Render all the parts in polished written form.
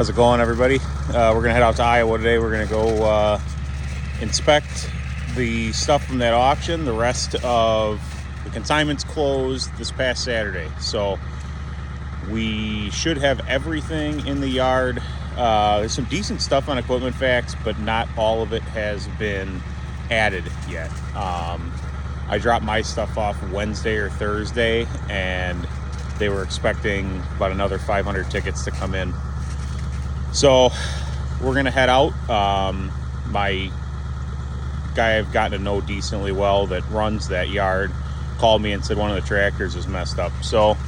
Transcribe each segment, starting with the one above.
How's it going, everybody? We're gonna head out to Iowa today. We're gonna go inspect the stuff from that auction. The rest of the consignments closed this past Saturday, so we should have everything in the yard. There's some decent stuff on Equipment Facts, but not all of it has been added yet. I dropped my stuff off Wednesday or Thursday, and they were expecting about another 500 tickets to come in. So we're gonna head out. My guy I've gotten to know decently well that runs that yard called me and said one of the tractors is messed up. So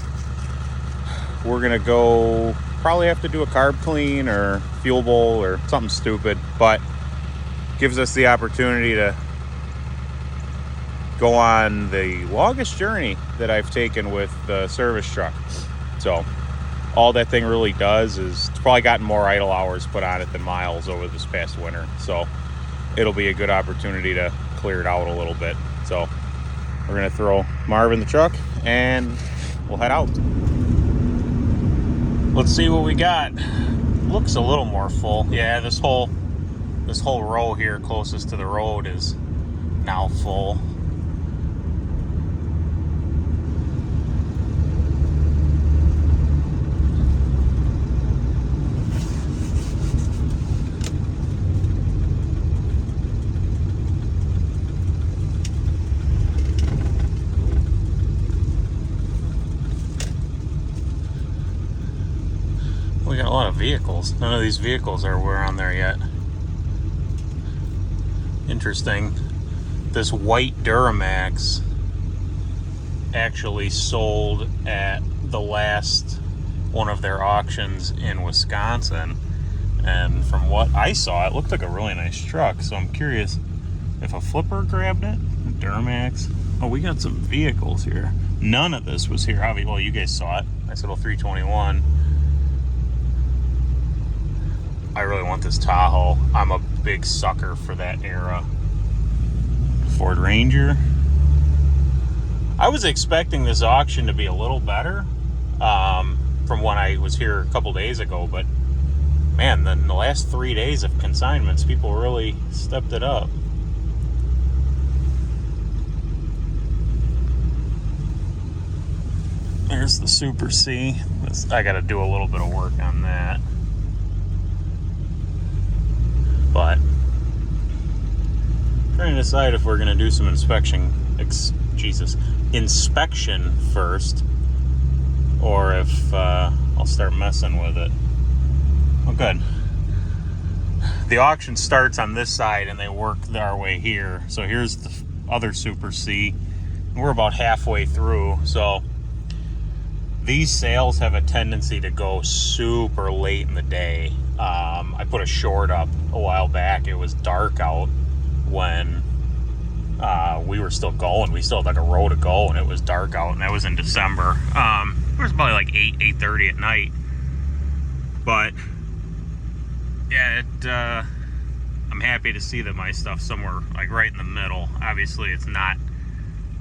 we're gonna go, probably have to do a carb clean or fuel bowl or something stupid, but gives us the opportunity to go on the longest journey that I've taken with the service truck. So all that thing really does is it's probably gotten more idle hours put on it than miles over this past winter. So it'll be a good opportunity to clear it out a little bit. So we're gonna throw Marv in the truck and we'll head out. Let's see what we got. Looks a little more full. Yeah, this whole row here closest to the road is now full. We got a lot of vehicles. None of these vehicles were on there yet. Interesting. This white Duramax actually sold at the last one of their auctions in Wisconsin. And from what I saw, it looked like a really nice truck. So I'm curious if a flipper grabbed it. A Duramax. Oh, we got some vehicles here. None of this was here. Obviously, well, you guys saw it. Nice little 321. I really want this Tahoe. I'm a big sucker for that era. Ford Ranger. I was expecting this auction to be a little better from when I was here a couple days ago, but man, in the last 3 days of consignments, people really stepped it up. There's the Super C. I gotta do a little bit of work on that. But trying to decide if we're going to do some inspection first, or if I'll start messing with it. Oh, good. The auction starts on this side and they work our way here. So here's the other Super C. We're about halfway through. So these sales have a tendency to go super late in the day. I put a short up a while back. It was dark out when we were still going. We still had like a row to go, and it was dark out, and that was in December. It was probably like 8:30 at night. But yeah, I'm happy to see that my stuff's somewhere like right in the middle. Obviously, it's not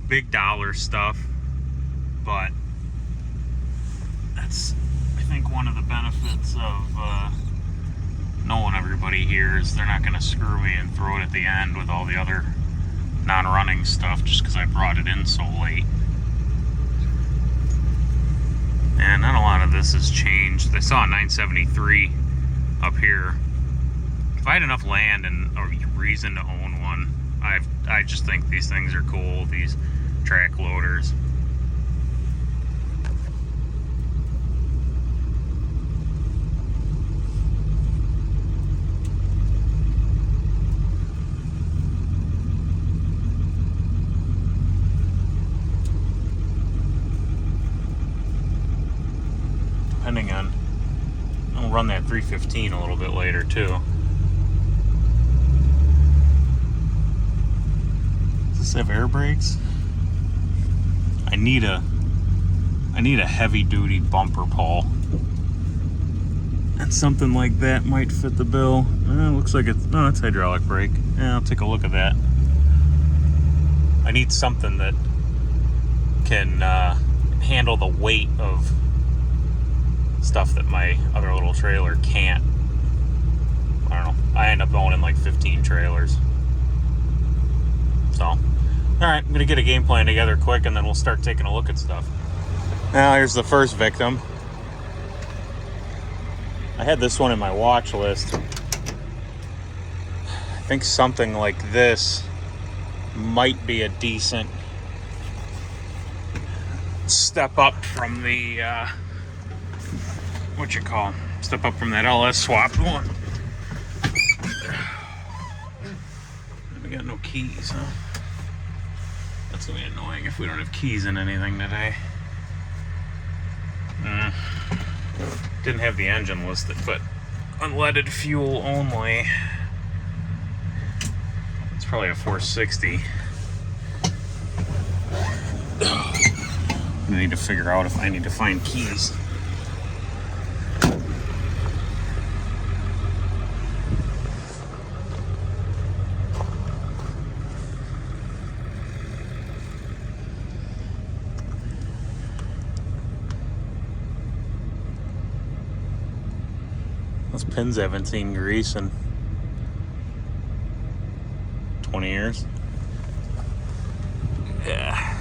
big dollar stuff, but that's, I think, one of the benefits of knowing everybody here is they're not going to screw me and throw it at the end with all the other non-running stuff just because I brought it in so late. And not a lot of this has changed. I saw a 973 up here. If I had enough land and a reason to own one, I just think these things are cool, these track loaders. Depending on, I'll run that 315 a little bit later too. Does this have air brakes? I need a heavy duty bumper pull, and something like that might fit the bill. Looks like it's hydraulic brake. Yeah, I'll take a look at that. I need something that can handle the weight of stuff that my other little trailer can't. I don't know. I end up owning like 15 trailers. So, alright, I'm going to get a game plan together quick and then we'll start taking a look at stuff. Now, here's the first victim. I had this one in my watch list. I think something like this might be a decent step up from the, step up from that LS swapped one. We got no keys, huh? That's gonna be annoying if we don't have keys in anything today. Didn't have the engine listed, but unleaded fuel only. It's probably a 460. I need to figure out if I need to find keys. Those pins haven't seen grease in 20 years. Yeah.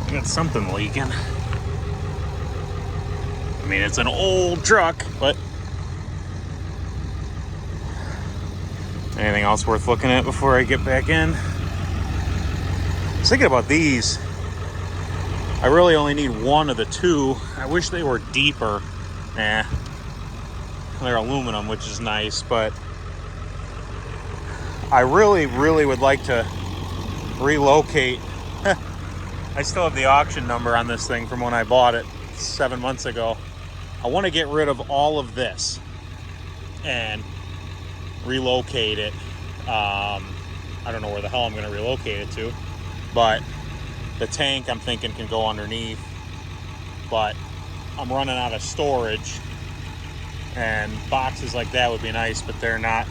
I got something leaking. I mean, it's an old truck, but anything else worth looking at before I get back in? I was thinking about these. I really only need one of the two. I wish they were deeper. They're aluminum, which is nice, but I really would like to relocate. I still have the auction number on this thing from when I bought it 7 months ago. I want to get rid of all of this and relocate it. I don't know where the hell I'm going to relocate it to, but the tank I'm thinking can go underneath, but I'm running out of storage, and boxes like that would be nice, but they're not.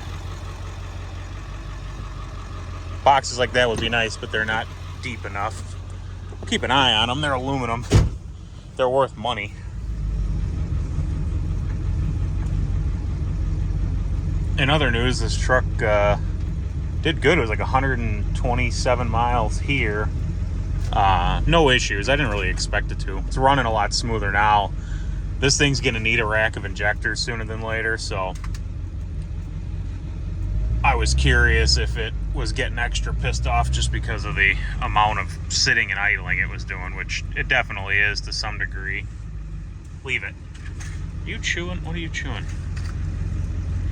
Boxes like that would be nice, but they're not deep enough. We'll keep an eye on them. They're aluminum. They're worth money. In other news, this truck did good. It was like 127 miles here. No issues. I didn't really expect it to. It's running a lot smoother now. This thing's going to need a rack of injectors sooner than later, so I was curious if it was getting extra pissed off just because of the amount of sitting and idling it was doing, which it definitely is to some degree. Leave it. Are you chewing? What are you chewing?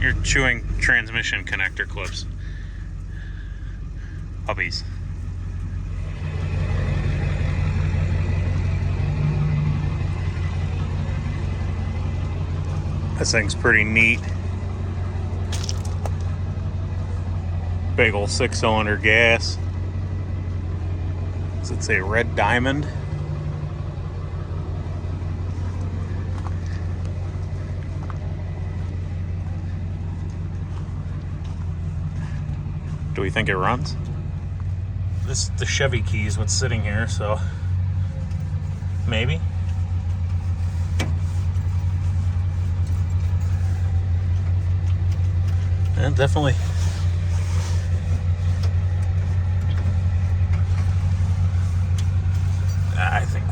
You're chewing transmission connector clips. Puppies. This thing's pretty neat. Big old 6-cylinder gas. Does it say Red Diamond? Do we think it runs? The Chevy key is what's sitting here, so maybe. Yeah, definitely. I think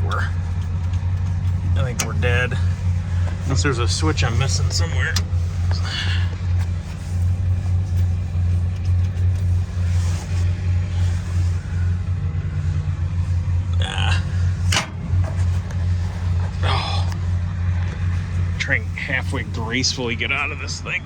we're dead. Unless there's a switch I'm missing somewhere. Trying halfway gracefully get out of this thing.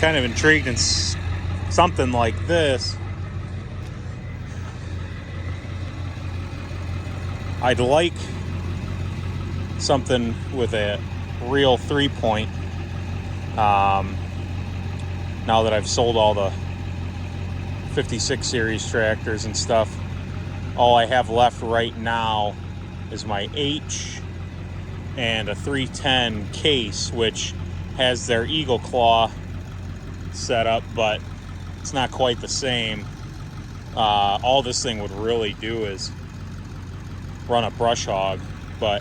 kind of intrigued in something like this. I'd like something with a real 3-point. Now that I've sold all the 56 series tractors and stuff, all I have left right now is my H and a 310 case, which has their Eagle Claw set up, but it's not quite the same. All this thing would really do is run a brush hog, but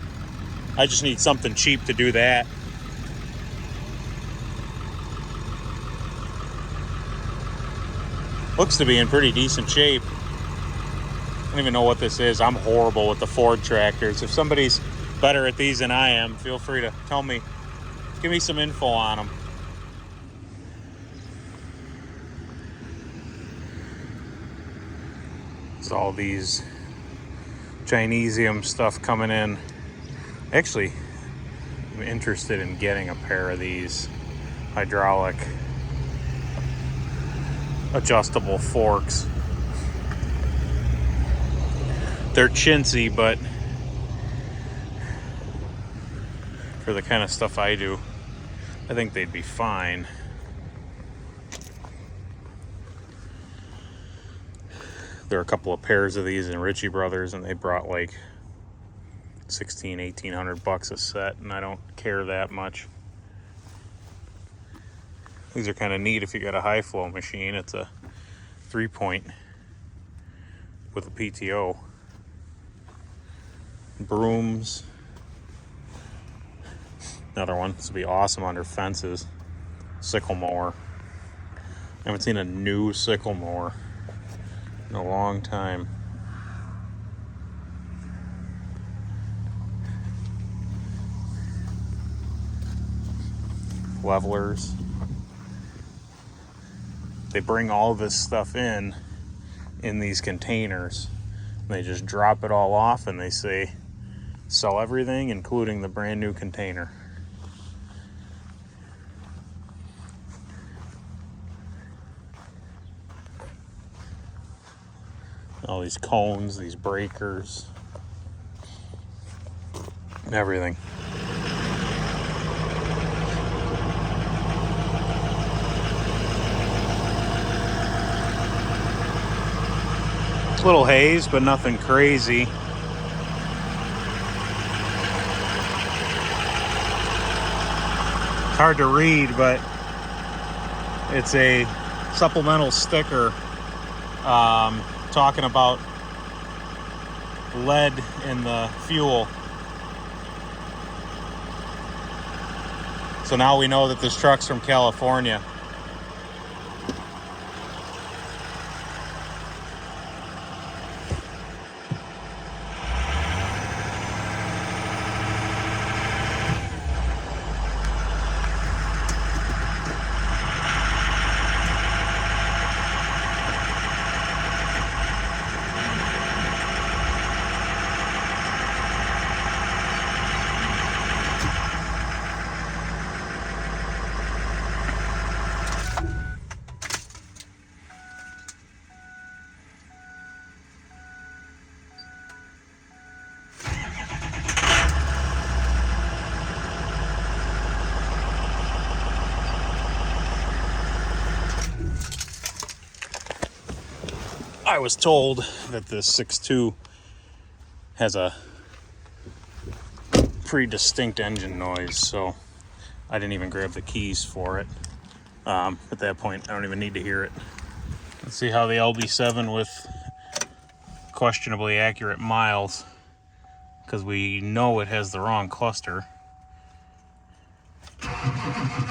I just need something cheap to do that. Looks to be in pretty decent shape. I don't even know what this is. I'm horrible with the Ford tractors. If somebody's better at these than I am, feel free to tell me, give me some info on them. It's all these Chinesium stuff coming in. Actually, I'm interested in getting a pair of these hydraulic adjustable forks. They're chintzy, but for the kind of stuff I do, I think they'd be fine. There are a couple of pairs of these in Ritchie Brothers, and they brought like $1,800 a set, and I don't care that much. These are kind of neat if you got a high flow machine. It's a 3-point with a PTO. Brooms. Another one. This would be awesome under fences. Sickle mower. I haven't seen a new sickle mower in a long time. Levelers. They bring all this stuff in these containers. They just drop it all off and they say, sell everything, including the brand new container. All these cones, these breakers, everything. Little haze, but nothing crazy. It's hard to read, but it's a supplemental sticker talking about lead in the fuel. So now we know that this truck's from California. I was told that this 6.2 has a pretty distinct engine noise, so I didn't even grab the keys for it. At that point, I don't even need to hear it. Let's see how the LB7 with questionably accurate miles, because we know it has the wrong cluster. Oh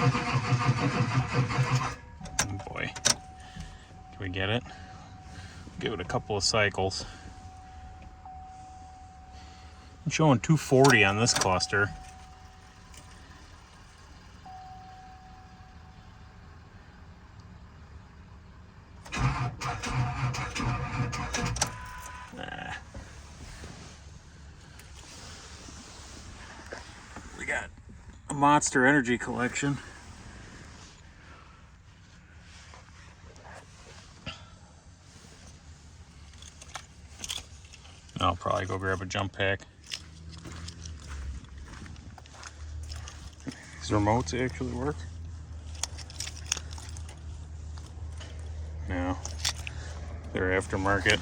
boy. Can we get it? Give it a couple of cycles. I'm showing 240 on this cluster. We got a Monster Energy collection. I'll probably go grab a jump pack. These remotes actually work? No, they're aftermarket.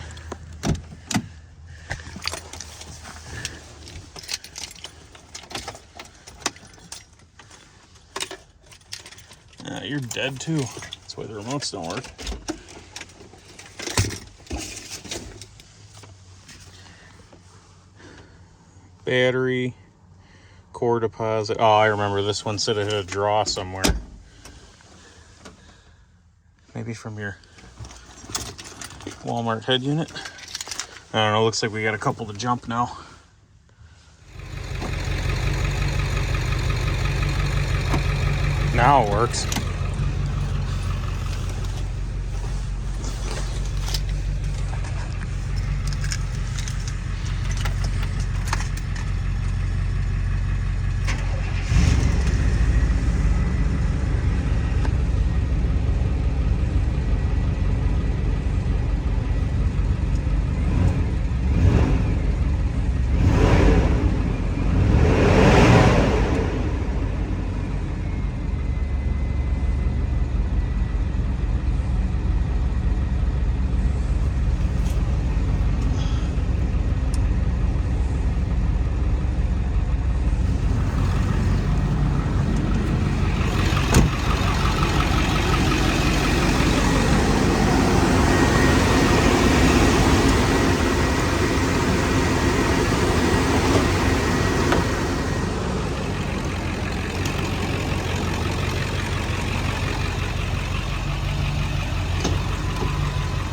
You're dead too. That's why the remotes don't work. Battery, core deposit. Oh, I remember this one said it had a draw somewhere. Maybe from your Walmart head unit. I don't know, looks like we got a couple to jump now. Now it works.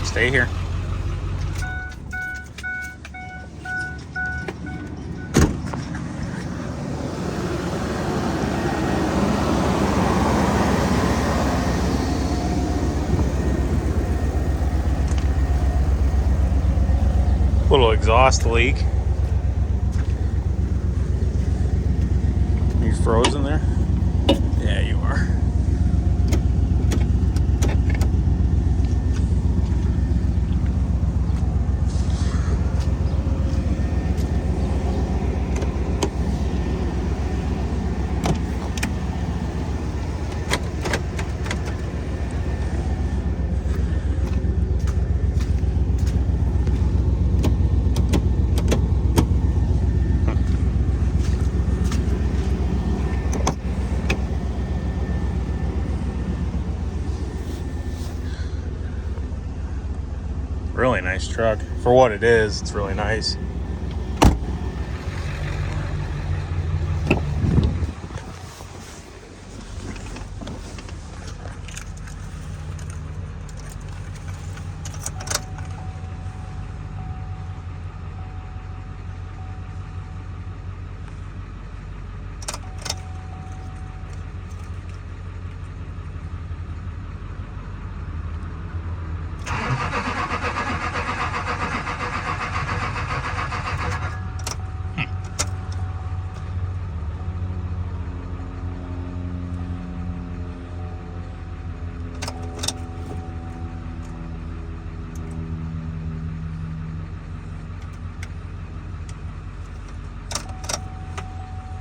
Stay here. Little exhaust leak. You frozen there? Yeah, you are. Really nice truck. For what it is, it's really nice.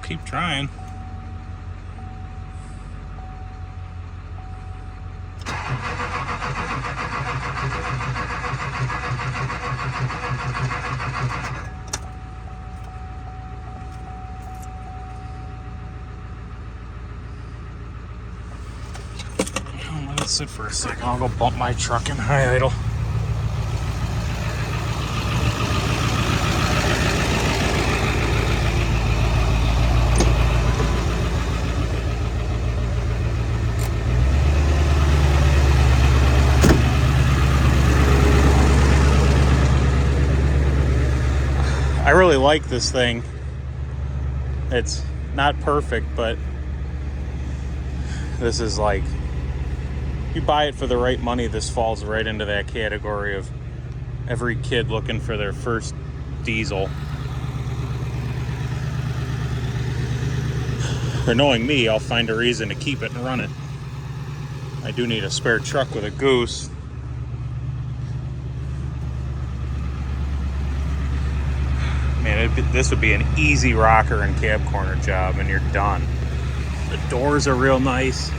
Keep trying. Let it sit for a second. I'll go bump my truck in high idle. I really like this thing. It's not perfect, but this is like, you buy it for the right money, this falls right into that category of every kid looking for their first diesel. Or knowing me, I'll find a reason to keep it and run it. I do need a spare truck with a goose. this would be an easy rocker and cab corner job, and you're done. The doors are real nice.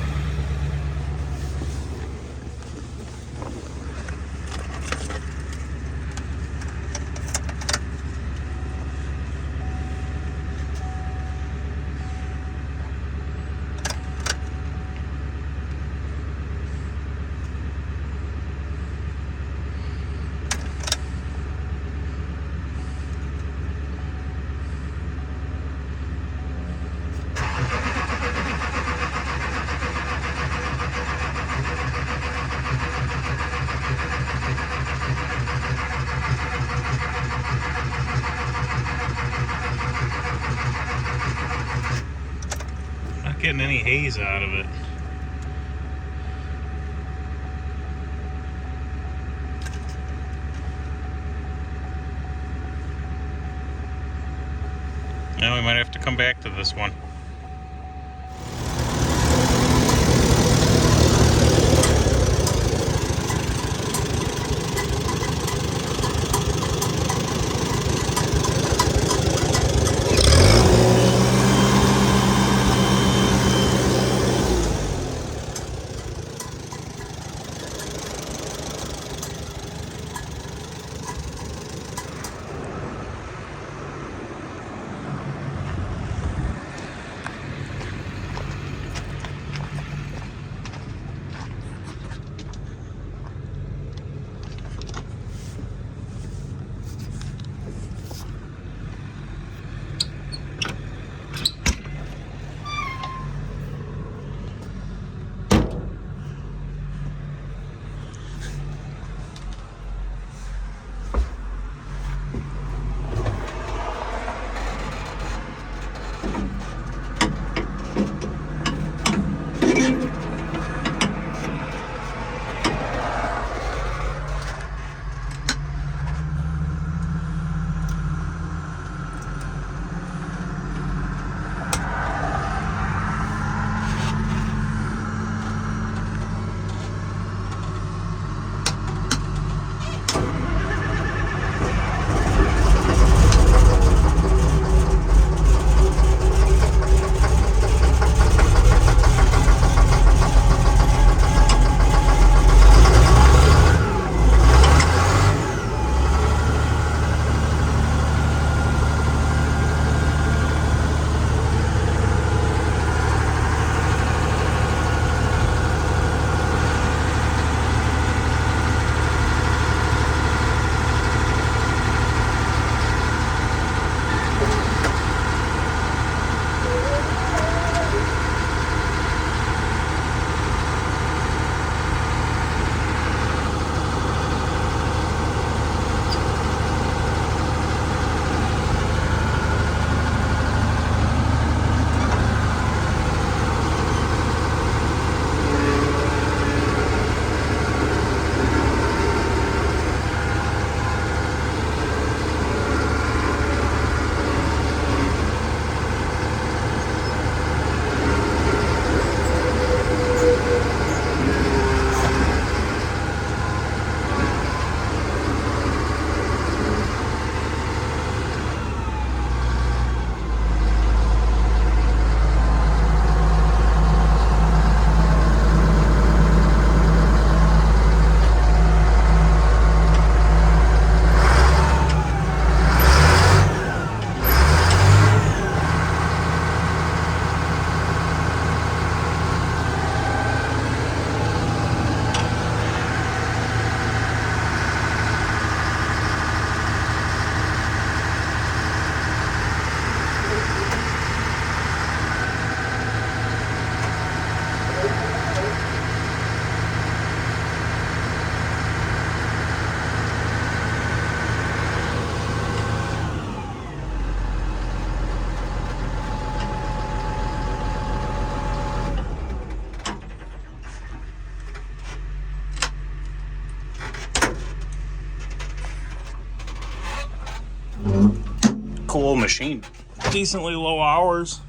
Not getting any haze out of it. Now we might have to come back to this one. Cool machine. Decently low hours.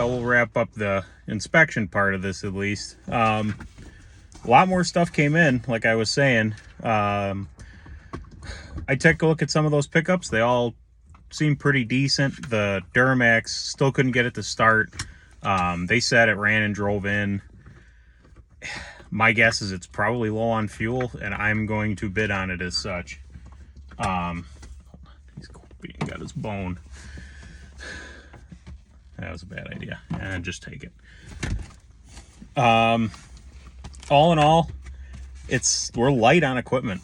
we'll wrap up the inspection part of this at least. A lot more stuff came in, like I was saying. I took a look at some of those pickups. They all seem pretty decent. The Duramax still couldn't get it to start. They said it ran and drove in. My guess is it's probably low on fuel, and I'm going to bid on it as such. He's got his bone. That was a bad idea. And just take it. All in all, we're light on equipment.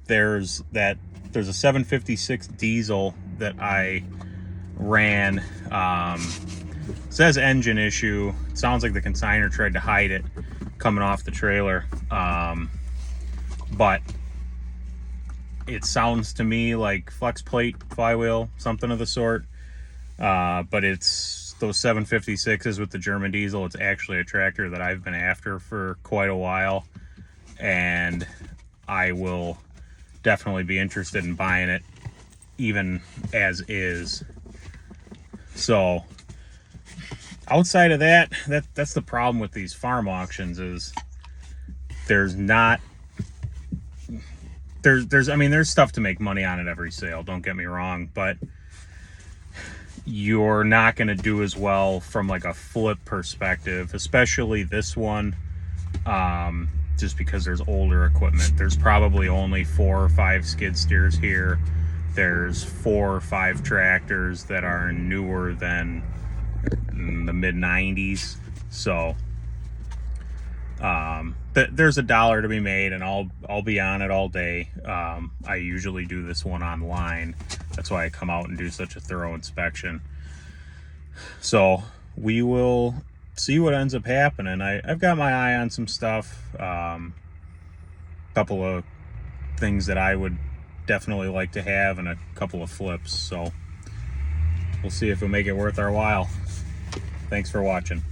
There's a 756 diesel that I ran. Says engine issue. It sounds like the consignor tried to hide it coming off the trailer. But it sounds to me like flex plate, flywheel, something of the sort. But it's those 756s with the German diesel. It's actually a tractor that I've been after for quite a while, and I will definitely be interested in buying it even as is. So outside of that's the problem with these farm auctions, is there's stuff to make money on at every sale, don't get me wrong, but you're not going to do as well from like a flip perspective, especially this one, just because there's older equipment. There's probably only 4 or 5 skid steers here. There's 4 or 5 tractors that are newer than the mid 90s. So there's $1 to be made, and I'll be on it all day. I usually do this one online. That's why I come out and do such a thorough inspection. So we will see what ends up happening. I've got my eye on some stuff. Couple of things that I would definitely like to have, and a couple of flips. So we'll see if it'll make it worth our while. Thanks for watching.